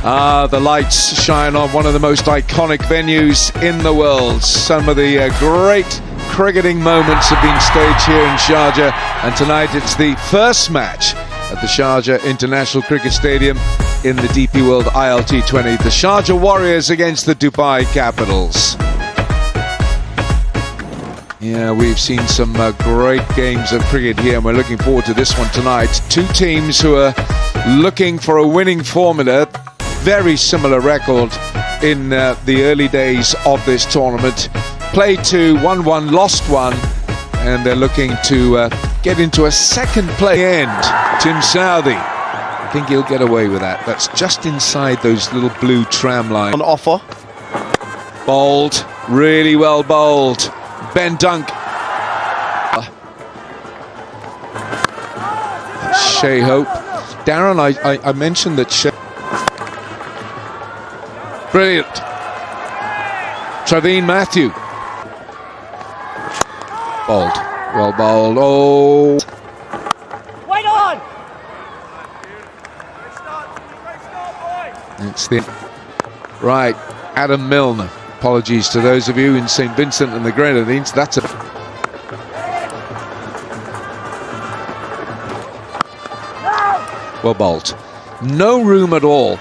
The lights shine on one of the most iconic venues in the world. Some of the great cricketing moments have been staged here in Sharjah, and tonight it's the first match at the Sharjah International Cricket Stadium in the DP World ILT20. The Sharjah Warriors against the Dubai Capitals. Yeah, we've seen some great games of cricket here, and we're looking forward to this one tonight. Two teams who are looking for a winning formula. Very similar record in the early days of this tournament. Played two, won one, lost one, and they're looking to get into a second play end. Tim Southee, I think he'll get away with that. That's just inside those little blue tram lines. On offer. Bowled, really well bowled. Ben Dunk. Shea Hope. Darren, I mentioned that Shea... Brilliant. Traveen Matthew. Bowled. Well bowled. Oh. Wait on. It's the... Right. Adam Milne. Apologies to those of you in St. Vincent and the Grenadines. That's a... Well bowled. No room at all.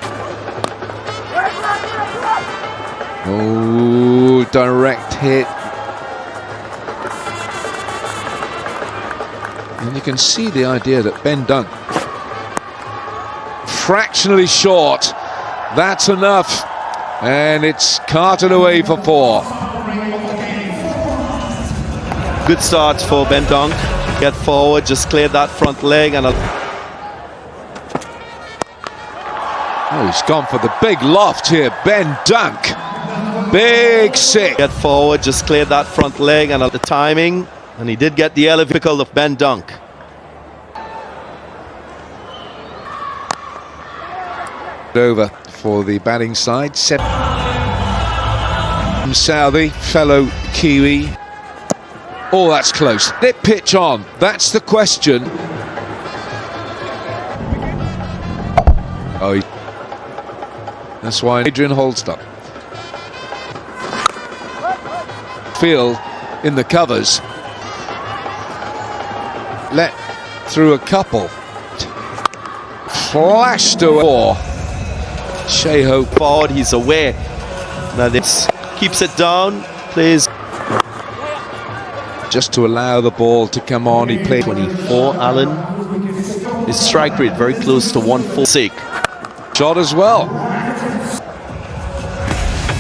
Oh, direct hit. And you can see the idea that Ben Dunk, fractionally short, that's enough. And it's carted away for 4. Good start for Ben Dunk. Get forward, just cleared that front leg and Oh, he's gone for the big loft here. Ben Dunk. Big six. Get forward, just cleared that front leg and the timing. And he did get the elevator of Ben Dunk. Over for the batting side. Southee, fellow Kiwi. Oh, that's close. Did it pitch on? That's the question. Oh, that's why Adrian Holster. Field in the covers. Let through a couple. Flashed away. Shea Hope forward, he's aware. Now this keeps it down, plays just to allow the ball to come on. He played 24. Allen, his strike rate very close to 146. Shot as well.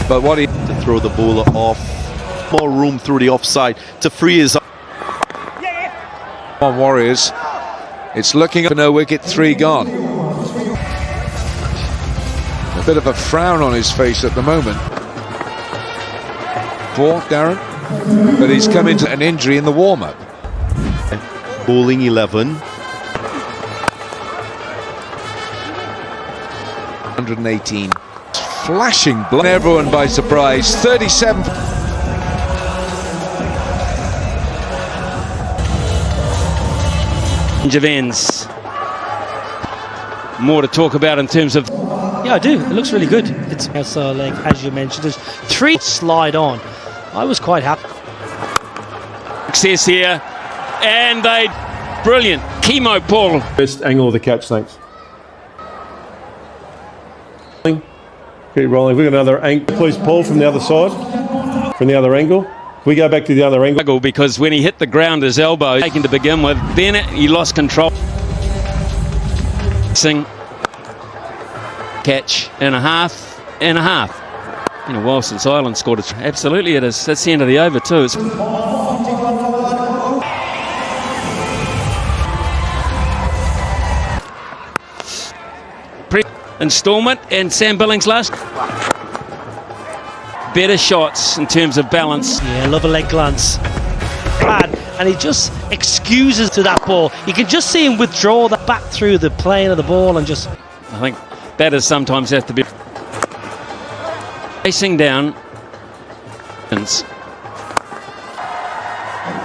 But what he to throw the bowler off, more room through the offside to free his on Warriors. It's looking for no wicket, 3 gone. A bit of a frown on his face at the moment. 4, Darren, but he's come into an injury in the warm-up. Bowling 11. 118. Flashing blood. Everyone by surprise. 37. Of ends. More to talk about in terms of... Yeah, I do. It looks really good. It's also, like, as you mentioned, there's 3 slide on. I was quite happy. Success here, and they brilliant. Chemo Paul. Best angle of the catch, thanks. Keep rolling. We've got another angle. Please, Paul, from the other side, from the other angle. Can we go back to the other angle? Because when he hit the ground, his elbow taken to begin with, then he lost control. Catch and a half. Been a while since Ireland scored it. Absolutely, it is. That's the end of the over too. It's installment and Sam Billings last. Better shots in terms of balance. Yeah, love a leg glance. Bad, and he just excuses to that ball. You can just see him withdraw that back through the plane of the ball and just... I think batters sometimes have to be facing down.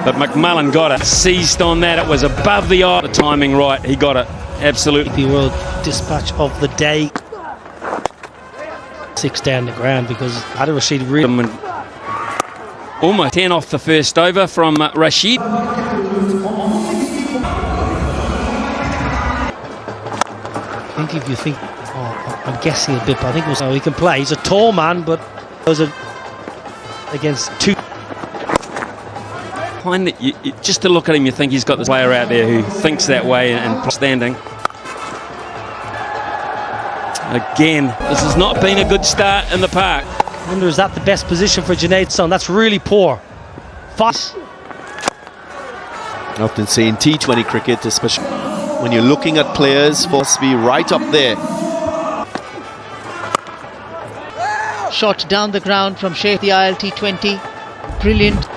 But McMullen got it, seized on that. It was above the eye. The timing right, he got it. Absolutely. The World Dispatch of the day. 6 down the ground because Adil Rashid really... Almost 10 off the first over from Rashid. I think if you think... Oh, I'm guessing a bit, but I think it was how he can play. He's a tall man, but those are against two... Find that just to look at him, you think he's got this player out there who thinks that way and standing. Again, this has not been a good start in the park. I wonder, is that the best position for Junaid Son? That's really poor. Fast. I often say in T20 cricket, especially when you're looking at players, force to be right up there. Shot down the ground from Sheikh the ILT20. Brilliant.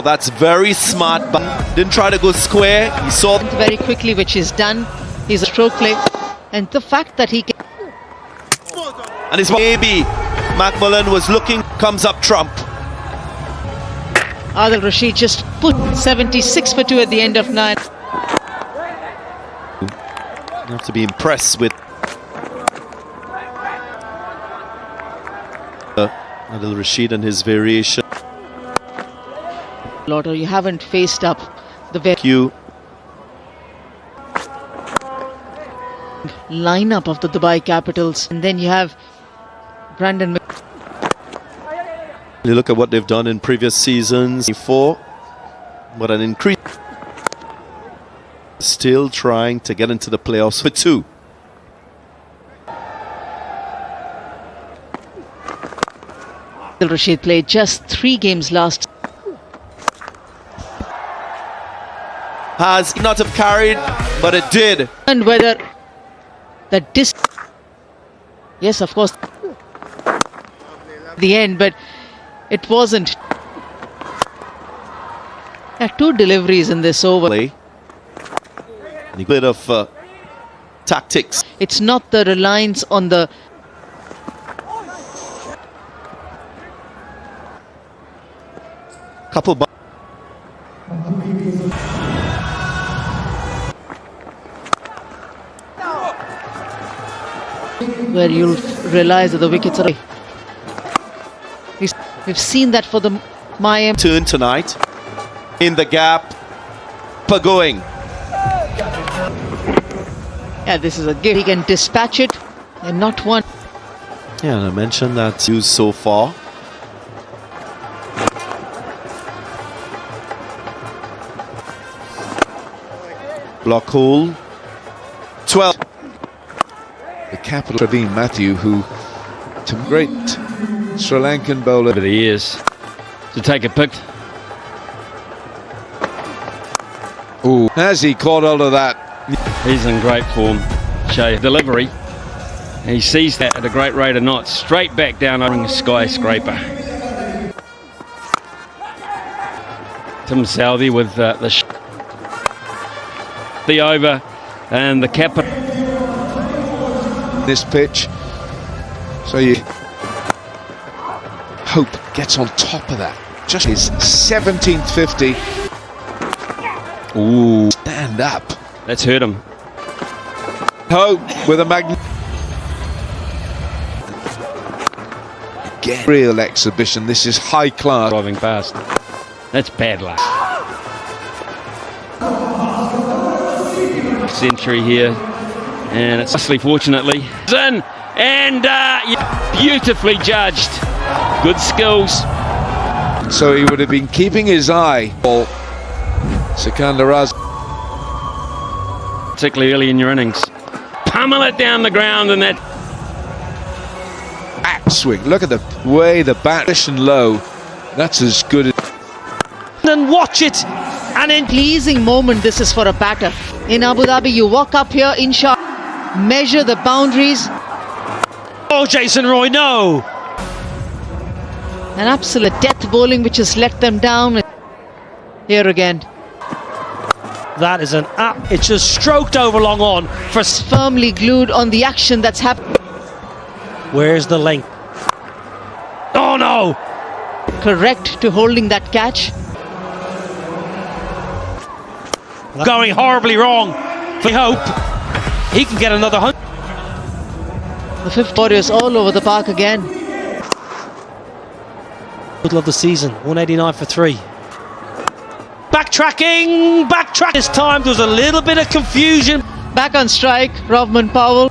That's very smart, but didn't try to go square. He saw Very quickly, which is done. He's a stroke play. And the fact that he can... and it's maybe Macmillan was looking, comes up trump. Adil Rashid just put 76 for 2 at the end of 9. You have to be impressed with Adil Rashid and his variation. Or you haven't faced up the lineup of the Dubai Capitals, and then you have Brandon. You look at what they've done in previous seasons before, but an increase. Still trying to get into the playoffs for 2. Adil Rashid played just 3 games last. Has not have carried, but it did. And whether the yes, of course, the end, but it wasn't. 2 deliveries in this over. A bit of tactics. It's not the reliance on the Couple. where you'll realize that the wickets are. We've seen that for the Mayam Turn tonight in the gap. Going. Yeah, this is a gift. He can dispatch it and not one. Yeah, and I mentioned that used so far. Block hole. 12. The capital, Praveen Matthew, who, to great Sri Lankan bowler. Over the years to take a pick. Ooh, has he caught hold of that? He's in great form. Shay delivery. He sees that at a great rate of knots. Straight back down over a skyscraper. Tim Southey with the over and the capital. This pitch, so you hope gets on top of that. Just his 17th 50. Ooh, stand up. That's hurt him. Hope with a again, real exhibition. This is high class. Driving past. That's bad luck. Century here, and it's nicely, fortunately, in and beautifully judged. Good skills. So he would have been keeping his eye on Sikandar Raz, particularly early in your innings. Pummel it down the ground, and that back swing. Look at the way the bat position low. That's as good as. And watch it, and in pleasing moment this is for a batter. In Abu Dhabi, you walk up here in shot, measure the boundaries. oh, Jason Roy, no. An absolute death bowling which has let them down. Here again. That is it's just stroked over long on for Firmly glued on the action that's happened. Where's the length? Oh no! Correct to holding that catch. Going horribly wrong. We hope he can get another 100. The 5th Warriors all over the park again. Middle of the season, 189 for 3. Backtrack this time. There was a little bit of confusion. Back on strike, Rovman Powell.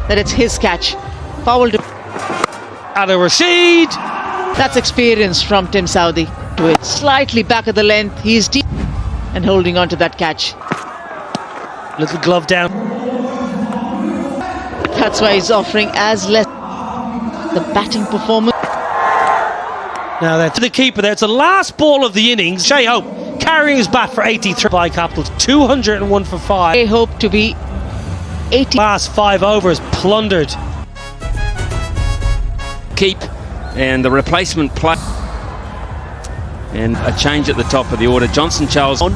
That it's his catch. Powell to Adil Rashid. That's experience from Tim Southey. To it slightly back of the length. He's deep and holding on to that catch. Little glove down. That's why he's offering as less the batting performance. Now then, to the keeper there. It's the last ball of the innings. Shea Hope carrying his bat for 83 by Capitals. 201 for 5. They hope to be 80. Last 5 overs plundered. Keep and the replacement play. And a change at the top of the order. Johnson Charles on.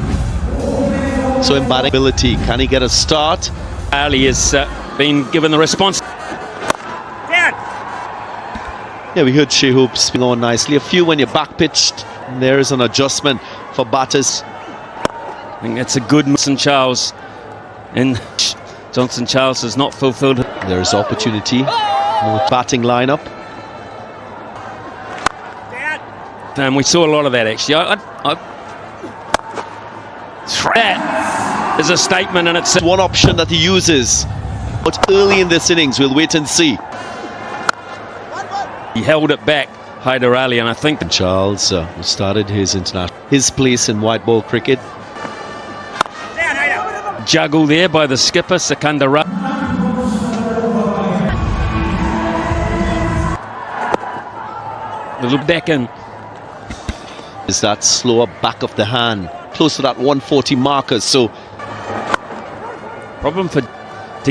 So in batting ability, can he get a start? Ali has been given the response. Yeah, we heard Shea Hope spin on nicely. A few when you're back pitched. There is an adjustment for batters. I think that's a good Johnson Charles. And Johnson Charles has not fulfilled. There is opportunity. More batting lineup. And we saw a lot of that actually. That is a statement in itself. One option that he uses. But early in this innings, we'll wait and see. He held it back, Hyder Ali, and I think Charles started his place in white ball cricket. Juggle there by the skipper, Sikandar. Little back in. Is that slower back of the hand, close to that 140 marker. So problem to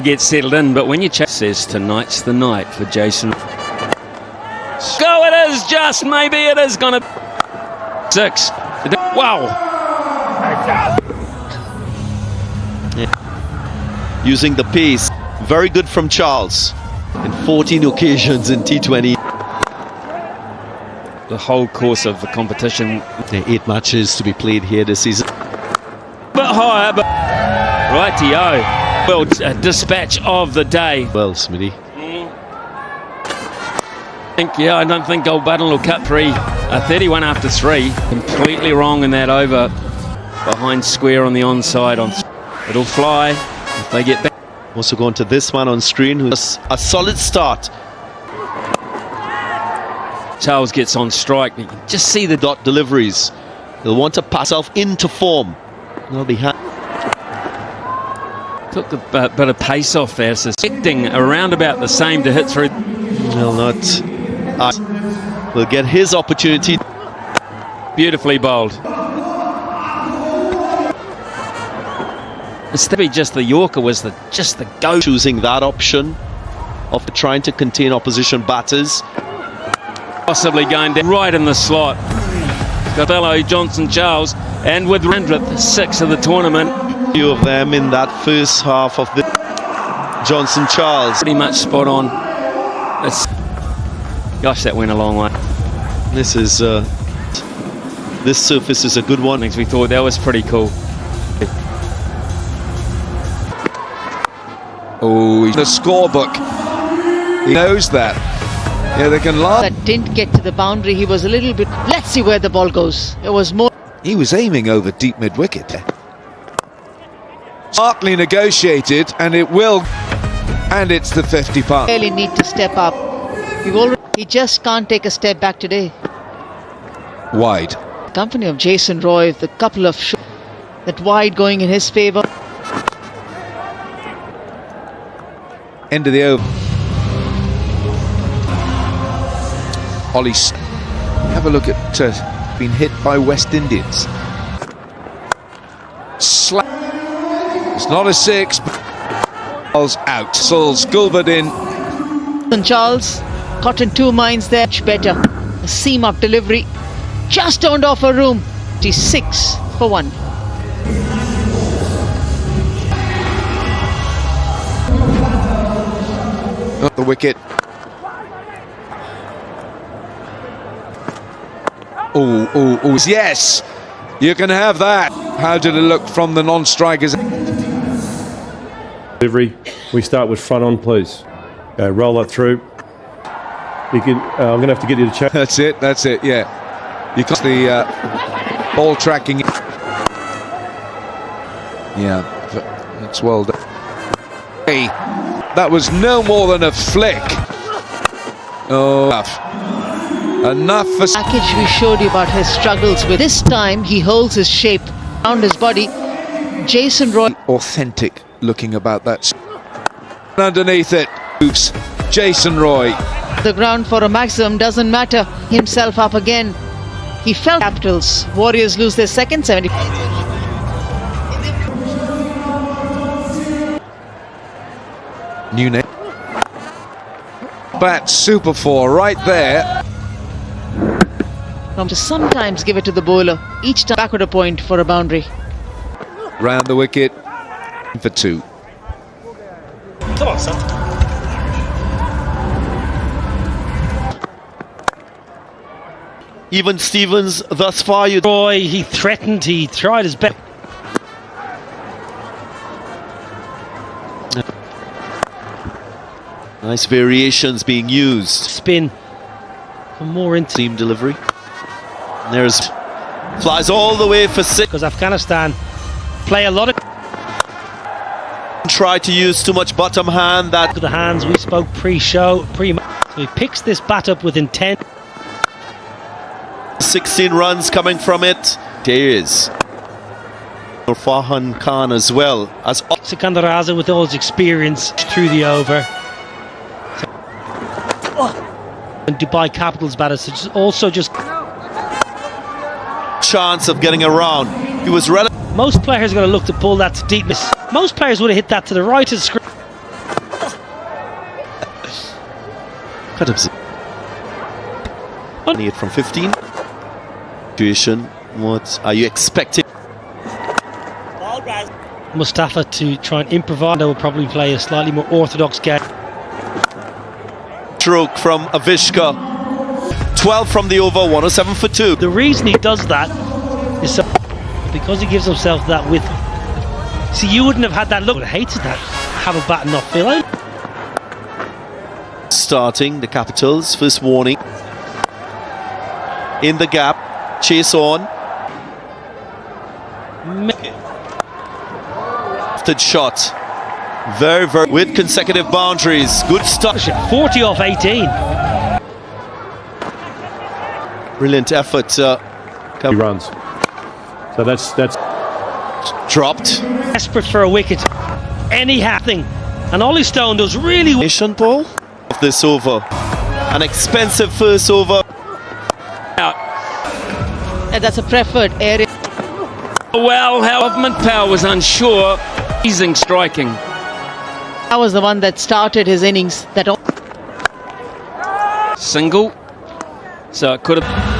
get settled in, but when you check, says tonight's the night for Jason. Go! It is just maybe it is gonna 6. Wow! Yeah. Using the pace, very good from Charles. In 14 occasions in T20. The whole course of the competition. There are 8 matches to be played here this season. But higher, but righty-o. Well, dispatch of the day. Well, Smitty. I don't think Gold Button will cut 3. 31 after 3. Completely wrong in that over. Behind square on the onside. It'll fly if they get back. Also going to this one on screen, who's a solid start. Charles gets on strike. You can just see the dot deliveries. He'll want to pass off into form. They'll be took a bit of pace off there. So expecting around about the same to hit through. Will not. Will get his opportunity. Beautifully bowled. It's to be just the Yorker was just the go. Choosing that option of trying to contain opposition batters. Possibly going down right in the slot. Got fellow Johnson Charles, and with 106 of the tournament. A few of them in that first half of the Johnson Charles. Pretty much spot on. Gosh, that went a long way. This surface is a good one. We thought that was pretty cool. Oh, the scorebook. He knows that. Yeah, they can laugh. That didn't get to the boundary. He was a little bit. Let's see where the ball goes. It was more. He was aiming over deep mid-wicket. Smartly negotiated, and it will. And it's the 50 pound. Really need to step up. He just can't take a step back today. Wide. Company of Jason Roy, the couple of that wide going in his favour. End of the over. Ollie, have a look at being hit by West Indians. Slap. It's not a 6. But out. Souls Gulbert in. And Charles caught in 2 minds there. Much better. A seam of delivery. Just turned off a room. He's 6 for 1. Got the wicket. Oh, yes! You can have that. How did it look from the non-strikers? Delivery. We start with front on, please. Go, roll that through. You can. I'm going to have to get you to check. That's it. That's it. Yeah. You got the ball tracking. Yeah, that's well done. Hey, that was no more than a flick. Oh, enough for Package we showed you about his struggles with. This time he holds his shape around his body. Jason Roy. Authentic looking about that. Underneath it moves Jason Roy. The ground for a maximum, doesn't matter. Himself up again. He fell. Capitals. Warriors lose their second 70. New name. Bat super 4 right there. To sometimes give it to the bowler. Each time backward a point for a boundary. Round the wicket for 2. Come on, son. Even Stevens thus far. Roy, he threatened, he tried his best. Nice variations being used. Spin for more into Seam delivery. And there's flies all the way for 6. because Afghanistan play a lot of Try to use too much bottom hand. That to the hands. We spoke pre-show, so he picks this bat up with intent. 16 runs coming from it. There is Farhan Khan as well as Sikandar Raza with all his experience through the over. And Dubai Capitals batters also just chance of getting around. He was most players are going to look to pull that to deepness. Most players would have hit that to the right of the screen. Cut him. It from 15. Situation. What are you expecting? Mustafa to try and improvise. They will probably play a slightly more orthodox game. Stroke from Avishka. 12 from the over, 107 for 2. The reason he does that is so because he gives himself that width. See, you wouldn't have had that look. I hated that. Have a bat and not feel out. Starting the Capitals, first warning. In the gap, chase on. Lifted shot. Very, with consecutive boundaries. Good start. 40 off 18. Brilliant effort. He runs. So that's dropped. Desperate for a wicket. Any happening. And Ollie Stone does really well. Nation ball of this over. An expensive first over. And that's a preferred area. Well, Government Power was unsure. Amazing striking. That was the one that started his innings. That Single. So it could have.